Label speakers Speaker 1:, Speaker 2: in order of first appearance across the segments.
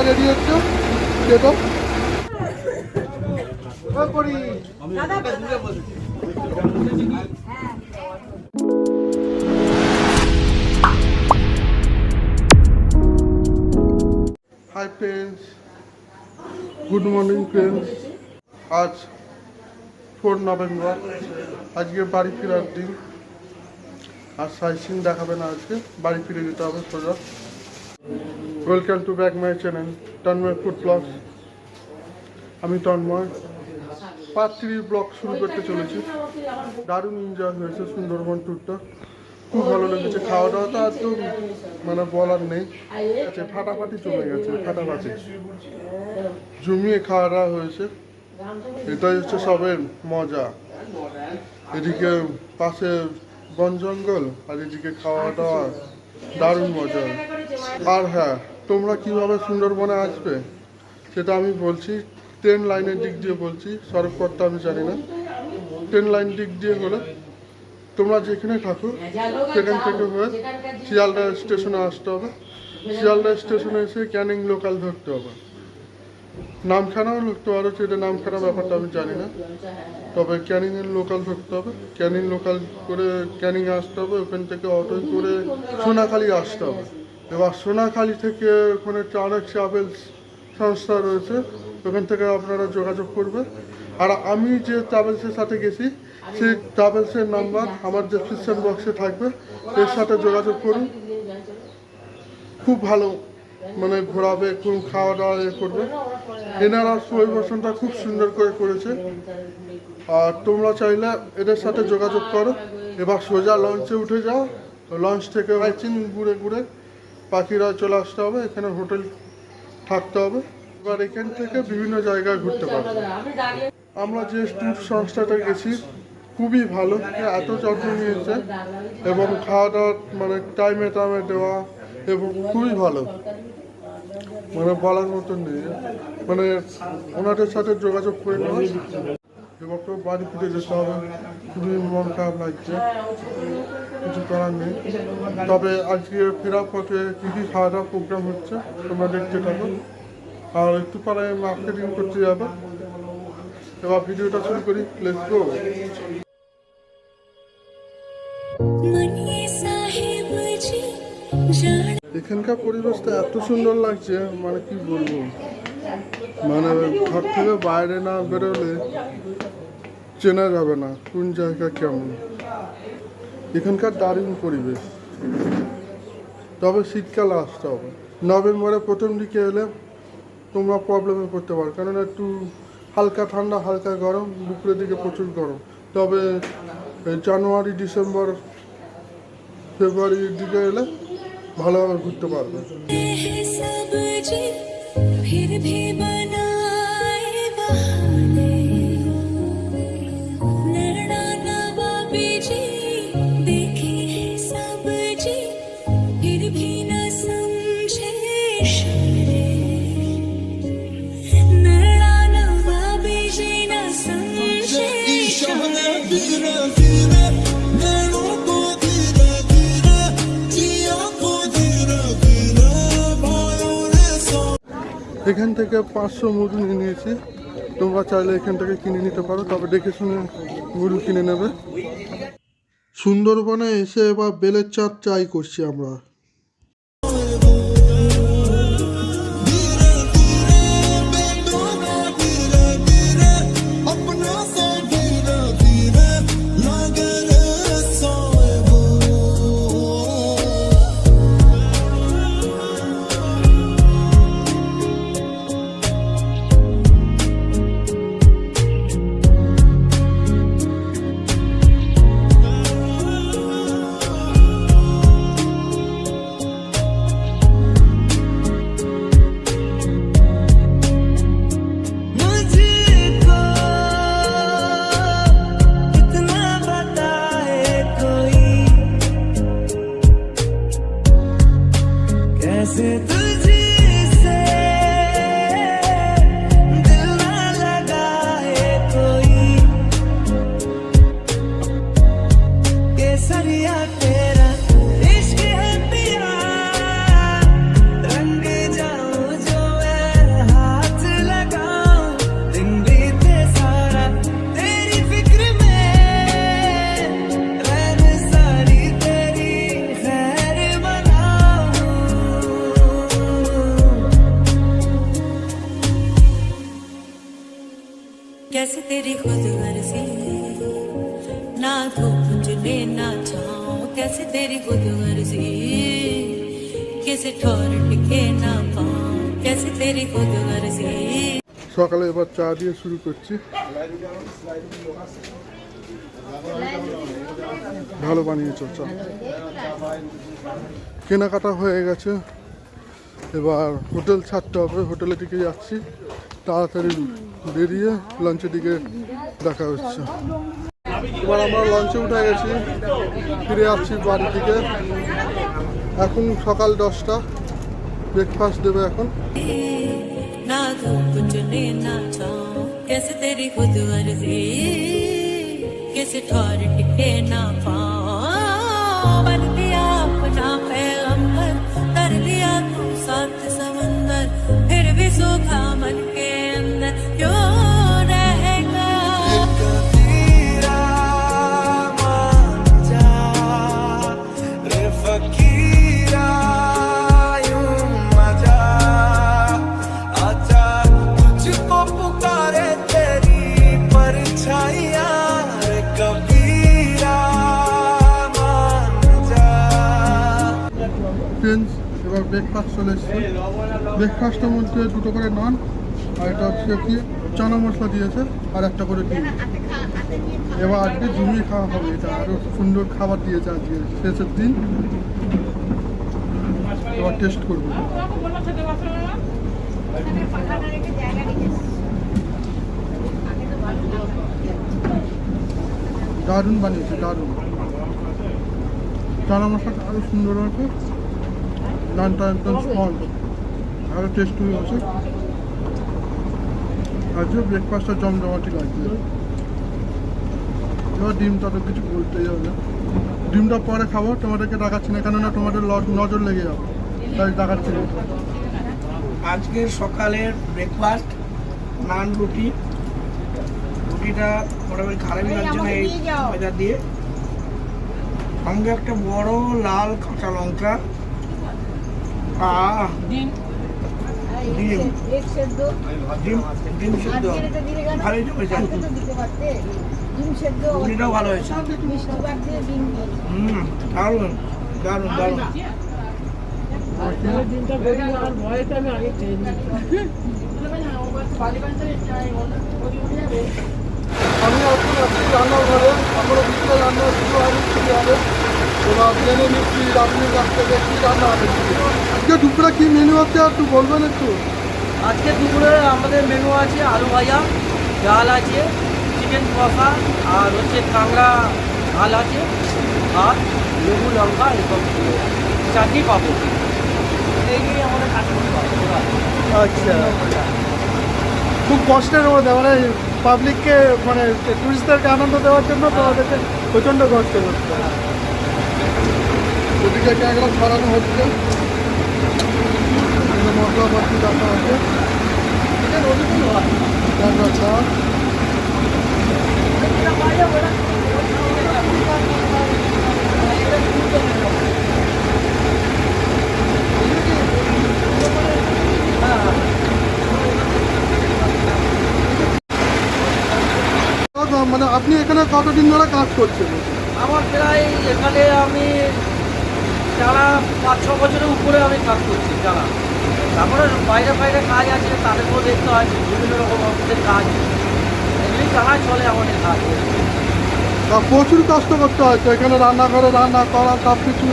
Speaker 1: Ready হচ্ছে দেখো করি hi friends, good morning friends. আজ 4 নভেম্বর, আজকে বাড়ি ফেরার দিন। আর সাইসিং দেখাবে না, আজকে বাড়ি ফিরে যেতে হবে সোজা। Welcome to back my channel Tanmoy food blogs. আমি তন্ময় পার্ট 3 ব্লগ শুরু করতে চলেছি। দারুণ এনজয় হয়েছে সুন্দরবন ট্যুরটা, খুব ভালো লেগেছে। খাওয়া দাওয়া তো একদম মানে বলার নেই, আচ্ছা ফাটাফাটি চলে গেছে, ফাটাফাটি জমিয়ে খাওয়া দাওয়া হয়েছে। এটাই হচ্ছে সবের মজা। এদিকে পাশে বন জঙ্গল আর এদিকে খাওয়া দাওয়া, দারুণ মজা। আর হ্যাঁ, তোমরা কিভাবে সুন্দরবনে আসবে সেটা আমি বলছি। ট্রেন লাইনের দিক দিয়ে বলছি, সড়কপথটা আমি জানি না। ট্রেন লাইন দিক দিয়ে হলে তোমরা যেখানে থাকো সেখান থেকে হয়ে শিয়ালদা স্টেশনে আসতে হবে। শিয়ালদা স্টেশনে এসে ক্যানিং লোকাল ধরতে হবে। নামখানাও ধরতে পারো, সেটা নামখানা ব্যাপারটা আমি জানি না, তবে ক্যানিংয়ের লোকাল ধরতে হবে। ক্যানিং লোকাল করে ক্যানিংয়ে আসতে হবে, ওখান থেকে অটোয় করে সোনাখালি আসতে হবে। এবার সোনাখালি থেকে ওখানে অনেক ট্রাভেলস সংস্থা রয়েছে, ওখান থেকে আপনারা যোগাযোগ করবে। আর আমি যে ট্রাভেলসের সাথে গেছি সেই ট্রাভেলসের নাম্বার আমার ডেসক্রিপশন বক্সে থাকবে, এর সাথে যোগাযোগ করুন। খুব ভালো মানে ঘোরাবে, খুব খাওয়া দাওয়া করবে। এনারা পরিবেশনটা খুব সুন্দর করে করেছে। আর তোমরা চাইলে এদের সাথে যোগাযোগ করো। এবার সোজা লঞ্চে উঠে যাও, লঞ্চ থেকে বাইচিন ঘুরে ঘুরে পাখিরা চলে আসতে হবে, এখানে হোটেল থাকতে হবে। এবার এখান থেকে বিভিন্ন জায়গায় ঘুরতে পারবে। আমরা যে ট্যুর সংস্থাটা গেছি খুবই ভালো, এত যত্ন নিয়েছে এবং খাওয়া দাওয়া মানে টাইমে টাইমে দেওয়া এবং খুবই ভালো, মানে বলার মতন নেই। মানে ওনাদের সাথে যোগাযোগ করে নেওয়া। এবার তো বাড়ি ফিরে যেতে হবে, খুবই মন খারাপ লাগছে, কিছু করার নেই। তবে আজকে ফেরার পথে কী কী খাওয়া দাওয়া প্রোগ্রাম হচ্ছে তোমরা দেখতে থাকো। আর একটু পরে মার্কেটিং করতে যাবে। এবার ভিডিওটা শুরু করি, লেটস গো। এখানকার পরিবেশটা এত সুন্দর লাগছে, মানে কি বলবো, মানে ঘর থেকে বাইরে না বেরোলে চেনা যাবে না কোন জায়গা কেমন। এখানকার দারুণ পরিবেশ। তবে শীতকালে আসতে হবে। নভেম্বরের প্রথম দিকে এলে তোমরা প্রবলেমে পড়তে পারো, কারণ একটু হালকা ঠান্ডা হালকা গরম, দুপুরের দিকে প্রচুর গরম। তবে জানুয়ারি ডিসেম্বর ফেব্রুয়ারির দিকে এলে ভালোভাবে ঘুরতে পারবে। এখান থেকে 500 মুরগি নিয়েছি, তোমরা চাইলে এখান থেকে কিনে নিতে পারো, তবে দেখে শুনে মুরগি কিনে নেবে। সুন্দরবনে এসে এবার বেলের চাঁদ ট্রাই করছি আমরা।
Speaker 2: गर्जी ना धूप चुने ना छाँव कैसे तेरी खुद गर्जी कैसे ठोर टिके ना पाँव कैसे तेरी खुद गर्जी
Speaker 1: সকালে এবার চা দিয়ে শুরু করছি। ভালো বানিয়েছ চা। কেনাকাটা হয়ে গেছে, এবার হোটেল ছাড়তে হবে। হোটেলের দিকে যাচ্ছি, তাড়াতাড়ি বেরিয়ে লঞ্চের দিকে দেখা হচ্ছে। এবার আমরা লঞ্চে উঠে গেছি, ফিরে আসছি বাড়ির দিকে। এখন সকাল 10টা, ব্রেকফাস্ট দেবে এখন।
Speaker 2: ना धूप चुने ना छाँव कैसे तेरी खुद गर्जी कैसे ठोर टिके ना पाँव बन लिया अपना पैगंबर कर लिया तू साथ समंदर फिर भी सूखा मन के अंदर क्यों रहेगा
Speaker 1: ফ্রেন্ডস, এবার ব্রেকফাস্ট চলে এসছে। ব্রেকফাস্টের মধ্যে দুটো করে নান, আর এটা হচ্ছে কি চানা মশলা দিয়েছে, আর একটা করে ডিম। এবার আজকে জমিয়ে খাওয়া হবে, এটা আরও সুন্দর খাবার দিয়েছে আজকে শেষের দিন। এবার টেস্ট করবো। দারুণ বানিয়েছে, দারুণ। চানা মশলাটা আরও সুন্দর আছে, নানটা একদম স্পঞ্জ, আরও টেস্টি আছে। আজকে ব্রেকফাস্টটা জমজমাটি লাগছে। এবার ডিমটা তো কিছু বলতেই হবে, ডিমটা পরে খাবো। তোমাদেরকে দেখাচ্ছি না, কেননা তোমাদের নজর লেগে যাবে, তাই দেখাচ্ছি না।
Speaker 3: আজকের সকালের ব্রেকফাস্ট নান রুটি। রুটিটা মোটামুটি খারাপই লাগছে না এই ময়দা দিয়ে। সঙ্গে একটা বড় লাল কাঁচা লঙ্কা, ডিম ডিম ডিম সেদ্ধ ভালোই হয়েছে। রুটিটাও ভালো হয়েছে। দারুণ দারুণ দারুণ।
Speaker 1: আমি এখন আছি রান্নাঘরে, এখনো বিকেলে রান্না শুরু হয়নি, শুরু হবে। এবার জেনে নিচ্ছি রান্নার কাছ থেকে কী রান্না হবে। আজকে দুপুরে কী মেনু হচ্ছে একটু বলবেন একটু?
Speaker 4: আজকে দুপুরে আমাদের মেনু আছে আলু ভাজা, ডাল আছে, চিকেন কষা, আর হচ্ছে কাঁকড়া ঝাল আছে, আর লেবু লঙ্কা এসব চাটনি পাবো। এই নিয়ে আমাদের কাশ্মীরি পাবো।
Speaker 1: আচ্ছা, খুব কষ্টের মধ্যে, মানে পাবলিককে, মানে টুরিস্টদেরকে আনন্দ দেওয়ার জন্য তোমাদেরকে প্রচণ্ড কষ্ট করতে হয়। ওদিকে ক্যাংড়া ছড়ানো হচ্ছে, মশলাপাতি রাখা আছে, ক্যাংড়া ছাড়। মানে আপনি এখানে কতদিন ধরে কাজ করছেন?
Speaker 4: আমার প্রায় এখানে আমি যারা 5-6 বছরের উপরে আমি কাজ করছি যারা। তারপরে বাইরে বাইরে কাজ আছে, তাদেরকেও দেখতে হয়, বিভিন্ন রকম অফিসের কাজ, এগুলি জানাই চলে আমাদের কাজ।
Speaker 1: প্রচুর কষ্ট করতে হয় তো এখানে, রান্নাঘরে রান্না করা, সব কিছু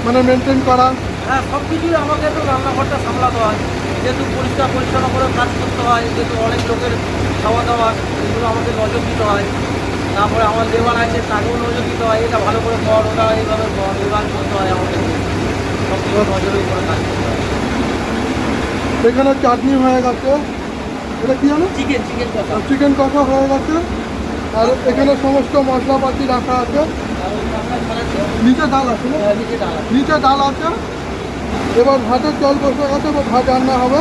Speaker 1: মানে মেনটেন করা।
Speaker 4: হ্যাঁ, সব কিছুই আমাকে তো রান্নাঘরটা সামলাতে হয়, যেহেতু পরিষ্কার পরিচ্ছন্ন করে কাজ করতে হয়, যেহেতু অনেক লোকের খাওয়া দাওয়া এগুলো আমাকে নজর দিতে হয়। তারপরে আমার লেবার আছে, তাকেও নজর দিতে হয়, এটা ভালো করে কর, ওটা এইভাবে কর, এইভাবে করতে হয় আমাকে। সব কিছু নজরের উপরে কাজ করতে হয়।
Speaker 1: এখানে চাটনি হয়ে গেছে, এটা কি জানো?
Speaker 4: চিকেন কষা।
Speaker 1: চিকেন কষা হয়ে গেছে, আর এখানে সমস্ত মশলাপাতি রাখা আছে। নিচে ডাল আছে না? নিচে ডাল আছে। এবার ভাতের জল বসে গেছে, এবার ভাত রান্না হবে।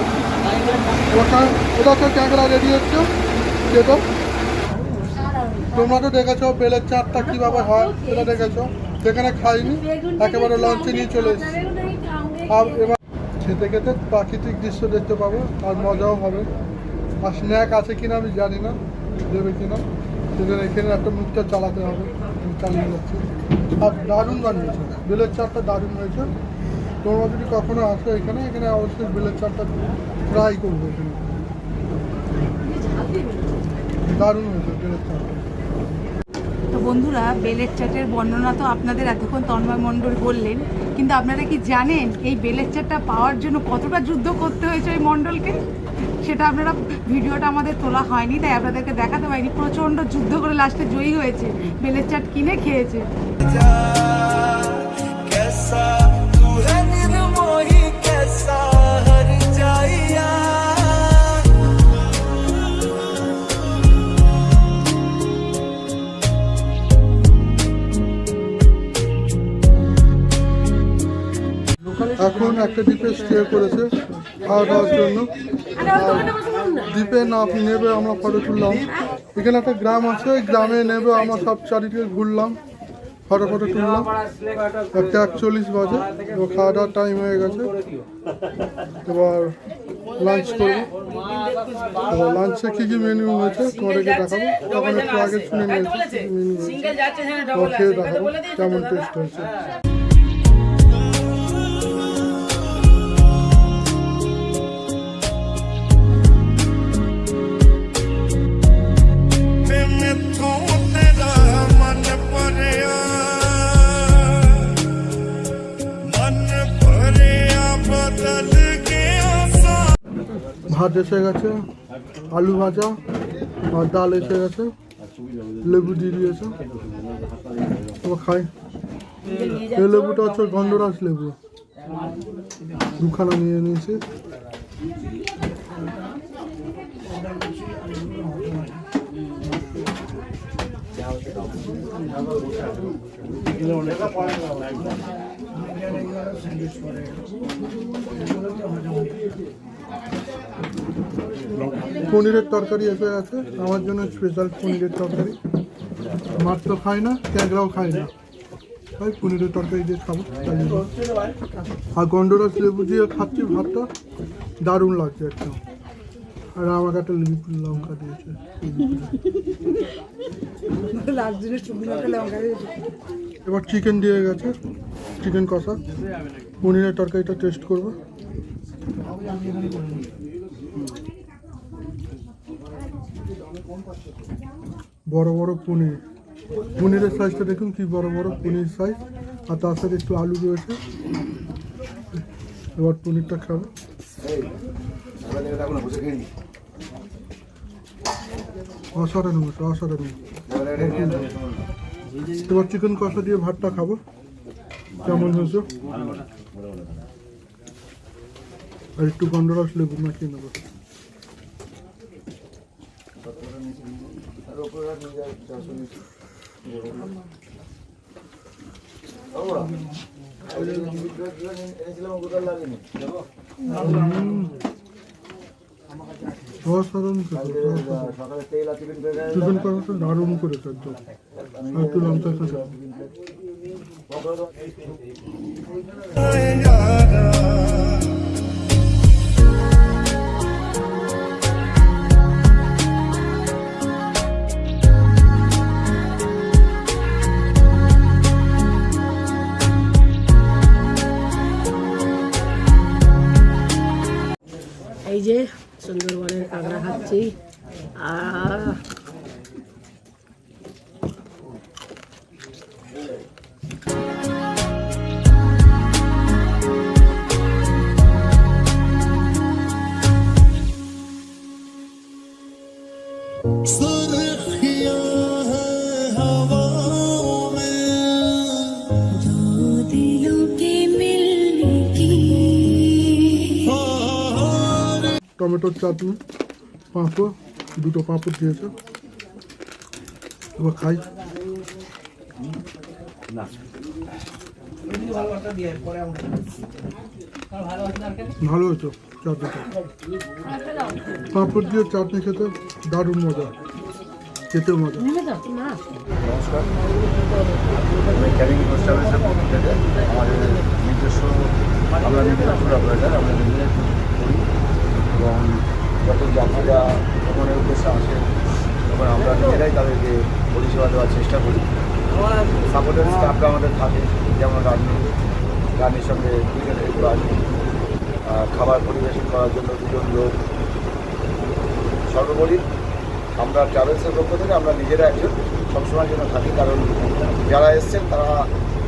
Speaker 1: এটা তো ক্যাংড়া রেডি হচ্ছে, যেটা তোমরা তো দেখেছো বেলের চারটা কীভাবে হয়, এটা দেখেছো। যেখানে খাইনি, একেবারে লঞ্চে নিয়ে চলে এসেছি। আর এবার খেতে খেতে প্রাকৃতিক দৃশ্য দেখতে পাবো, আর মজাও হবে। আর স্ন্যাক আছে কিনা আমি জানি না, দেবে কিনা। এখানে একটা মিক্সচার চালাতে হবে, আমি চালিয়ে যাচ্ছি। আর দারুণ বানিয়েছে, বেলের চারটা দারুণ হয়েছে। তোমরা যদি কখনো আসো এখানে অবশ্যই বেলের চারটা ট্রাই করবে। এখানে দারুণ হয়েছে বেলের চারটা।
Speaker 5: তো বন্ধুরা, বেলের চাটের বর্ণনা তো আপনাদের এতক্ষণ তন্ময় মণ্ডল বললেন, কিন্তু আপনারা কি জানেন এই বেলের চাটটা পাওয়ার জন্য কতটা যুদ্ধ করতে হয়েছে ওই মণ্ডলকে? সেটা আপনারা ভিডিওটা আমাদের তোলা হয়নি, তাই আপনাদেরকে দেখাতে পারিনি। প্রচণ্ড যুদ্ধ করে লাস্টে জয়ী হয়েছে, বেলের চাট কিনে খেয়েছে।
Speaker 1: এখন একটা দ্বীপে স্টে করেছে খাওয়া দাওয়ার জন্য। দ্বীপে না নেবে আমরা ফটো তুললাম। এখানে একটা গ্রাম আছে, ওই গ্রামে নেবে আমরা সব চারিদিকে ঘুরলাম, ফটো তুললাম। 1:41 বাজে, এবার খাওয়া দাওয়ার টাইম হয়ে গেছে। এবার লাঞ্চ করবো। এবার লাঞ্চে কী কী মেনু হয়েছে তোমাদেরকে দেখাবো। তখন একটু আগে শুনে নিয়েছি মেনু হয়েছে, খেয়ে দেখাবো কেমন টেস্ট হয়েছে। ভাত এসে গেছে, আলু ভাজা আর ডাল এসে গেছে, লেবু দিয়ে দিয়েছে। এবার খাই। এই লেবুটা হচ্ছে গন্ধরাজ লেবু, দুখানা নিয়ে নিয়েছি। পনিরের তরকারি এসে গেছে, আমার জন্য স্পেশাল পনিরের তরকারি। মাছ তো খাই না, ক্যাংরাও খাই না, তাই পনিরের তরকারি দিয়ে খাবো। আর গন্ধরাজ লেবু দিয়ে খাচ্ছি ভাতটা, দারুণ লাগছে একদম। আর আমাকে একটা লঙ্কা দিয়েছে। এবার চিকেন দিয়ে গেছে, চিকেন কষা। পনিরের তরকারিটা টেস্ট করবো। বড় বড় পনিরের সাইজটা দেখুন কি বড় বড় পনির সাইজ, আর তার সাথে একটু আলু রয়েছে। এবার পনিরটা খাবো। অসাধারণ হয়েছে, অসাধারণ। এবার চিকেন কষা দিয়ে ভাতটা খাবো, কেমন হয়েছে। আর একটু গন্ধরাজ লেবু মাখিয়ে নেবো। অসাধারণ চিকেন কষাটা দারুণ করেছে একদম। আর একটু লঙ্কা কাঁচা।
Speaker 6: এই যে সুন্দরবনের কাঁকড়া খাচ্ছি।
Speaker 1: টমেটোর চাটনি, পাঁপড়, দুটো পাঁপড় দিয়েছে। এবার খাই। ভালো হয়েছে চাটনিটা। পাঁপড় দিয়ে চাটনি খেতে দারুণ মজা, খেতেও মজা।
Speaker 7: নমস্কার, ক্যারিং এস্টাবলিশের পক্ষ থেকে আমাদের নিজস্ব অপারেটার আমরা নিজে করি এবং যত যাত্রীরা ভ্রমণের উদ্দেশ্যে আসে এবং আমরা নিজেরাই তাদেরকে পরিষেবা দেওয়ার চেষ্টা করি। সাপোর্টের স্টাফরা আমাদের থাকে, যেমন রান্নির সঙ্গে 2জন হেল্পার, খাবার পরিবেশন করার জন্য 2জন লোক। সর্বোপরি আমরা ট্রাভেলসের পক্ষ থেকে আমরা নিজেরা একজন সবসময়ের জন্য থাকি, কারণ যারা এসছেন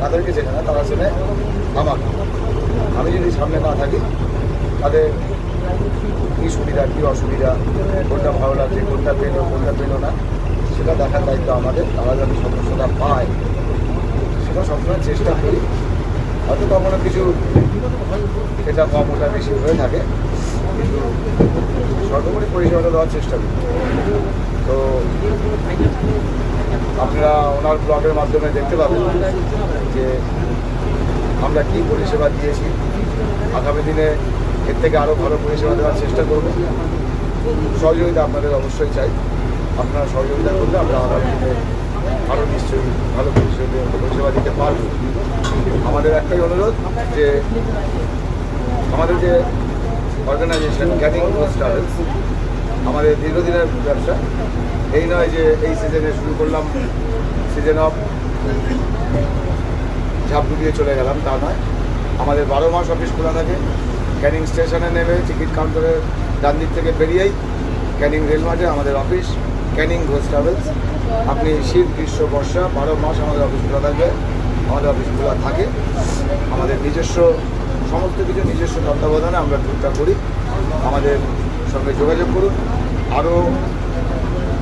Speaker 7: তাদেরকে চেনে না, তারা চেনে আমাকে। আমি যদি সামনে না থাকি তাদের কী সুবিধা কী অসুবিধা, কোনটা ভালো লাগছে, কোনটা পেলো না, সেটা দেখার দায়িত্ব আমাদের। তারা যদি সমস্যাটা পায় সেটা সবসময় চেষ্টা করি। হয়তো কখনো কিছু এটা কম ওটা বেশি হয়ে থাকে, কিন্তু সর্বোপরি পরিষেবাটা দেওয়ার চেষ্টা করি। তো আপনারা ওনার ব্লগের মাধ্যমে দেখতে পাবেন যে আমরা কী পরিষেবা দিয়েছি। আগামী দিনে এর থেকে আরও ভালো পরিষেবা দেওয়ার চেষ্টা করব। সহযোগিতা আপনাদের অবশ্যই চাই। আপনারা সহযোগিতা করলে আমরা আগামী দিনে আরও নিশ্চয়ই ভালো পরিষেবা দিতে পারব। আমাদের একটাই অনুরোধ যে আমাদের যে অর্গানাইজেশন ক্যানিং ঘোষ ট্রাভেলস, আমাদের দীর্ঘদিনের ব্যবসা। এই নয় যে এই সিজনে শুরু করলাম, সিজন অফ ঝাঁপ দিয়ে চলে গেলাম, তা নয়। আমাদের 12 মাস অফিস খোলা থাকে। ক্যানিং স্টেশনে নেমে টিকিট কাউন্টারের ডান দিক থেকে বেরিয়েই ক্যানিং রেল মাঠে আমাদের অফিস ক্যানিং ঘোষ ট্রাভেলস। আপনি শীত, গ্রীষ্ম, বর্ষা 12 মাস আমাদের অফিস খোলা থাকবে। আমাদের অফিস খোলা থাকে। আমাদের নিজস্ব সমস্ত কিছু নিজস্ব তত্ত্বাবধানে আমরা ট্যুরটা করি। আমাদের সঙ্গে যোগাযোগ করুন। আরও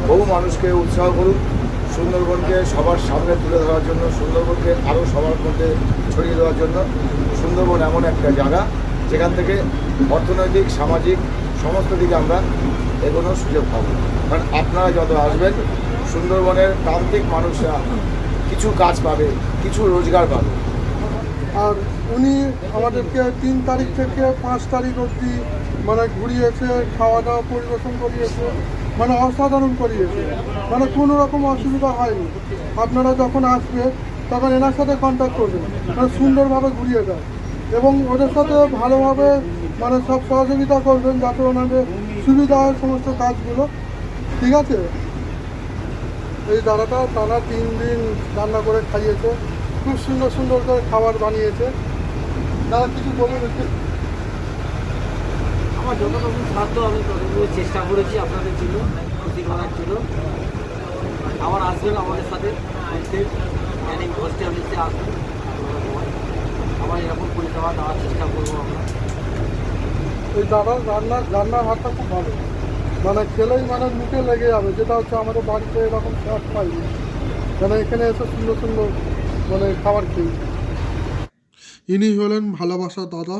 Speaker 7: বহু মানুষকে উৎসাহ করুন সুন্দরবনকে সবার সামনে তুলে ধরার জন্য, সুন্দরবনকে আরও সবার মধ্যে ছড়িয়ে দেওয়ার জন্য। সুন্দরবন এমন একটা জায়গা যেখান থেকে অর্থনৈতিক, সামাজিক সমস্ত দিকে আমরা এগোনোর সুযোগ পাবো। কারণ আপনারা যত আসবেন, সুন্দরবনের প্রান্তিক মানুষরা কিছু কাজ পাবে, কিছু রোজগার পাবে।
Speaker 1: আর উনি আমাদেরকে 3 তারিখ থেকে 5 তারিখ অবধি মানে ঘুরিয়েছে, খাওয়া দাওয়া পরিবেশন করিয়েছে, মানে অসাধারণ করিয়েছে, মানে কোনো রকম অসুবিধা হয়নি। আপনারা যখন আসবেন তখন এনার সাথে কন্ট্যাক্ট করবেন, মানে সুন্দরভাবে ঘুরিয়ে দেয় এবং ওদের সাথে ভালোভাবে মানে সব সহযোগিতা করবেন যাতে ওনাদের সুবিধা হয় সমস্ত কাজগুলো। ঠিক আছে? এই দাদাটা টানা 3 দিন রান্না করে খাইয়েছে, খুব সুন্দর সুন্দর করে খাবার বানিয়েছে। দাদা কিছু বলুন একটু।
Speaker 4: আমার যতটুকু সাধ্য আমি ততটুকু চেষ্টা করেছি আপনাদের জন্য খুশি করার জন্য। আবার আসবেন আমাদের সাথে ক্যানিং ঘোষ ট্রাভেলসে আসবেন, আবার এরকম পরিষেবা দেওয়ার চেষ্টা করবো আমরা।
Speaker 1: এই দাদার রান্নার হাতটা খুব ভালো, মানে খেলেই মানে মুখে লেগে যাবে, যেটা হচ্ছে আমাদের বাড়িতে এরকম স্বাদ পাইনি। মানে এখানে এসে সুন্দর সুন্দর মানে খাবার খেয়েছি। ইনি হলেন ভালোবাসা দাদা।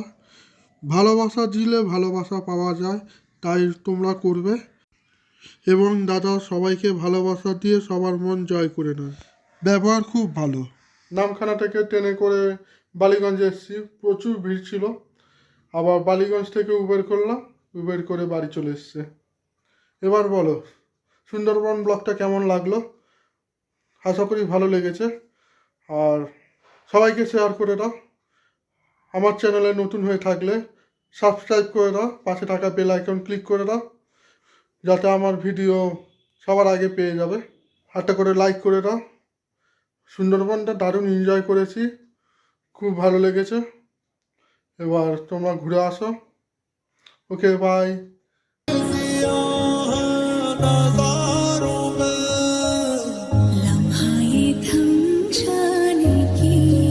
Speaker 1: ভালোবাসা দিলে ভালোবাসা পাওয়া যায়, তাই তোমরা করবে। এবং দাদা সবাইকে ভালোবাসা দিয়ে সবার মন জয় করে নেয়। ব্যবহার খুব ভালো। নামখানা থেকে ট্রেনে করে বালিগঞ্জে এসেছি, প্রচুর ভিড় ছিল। আবার বালিগঞ্জ থেকে উবের করলাম, উবের করে বাড়ি চলে এসছে। এবার বলো সুন্দরবন ব্লগটা কেমন লাগলো? আশা করি ভালো লেগেছে। আর সবাইকে শেয়ার করে দাও। আমার চ্যানেলে নতুন হয়ে থাকলে সাবস্ক্রাইব করে দাও, পাশে থাকা বেল আইকন ক্লিক করে দাও, যাতে আমার ভিডিও সবার আগে পেয়ে যাবে। একটা করে লাইক করে দাও। সুন্দরবনটা দারুণ এনজয় করেছি, খুব ভালো লেগেছে। এবার তোমরা ঘুরে আসো। ওকে, বাই।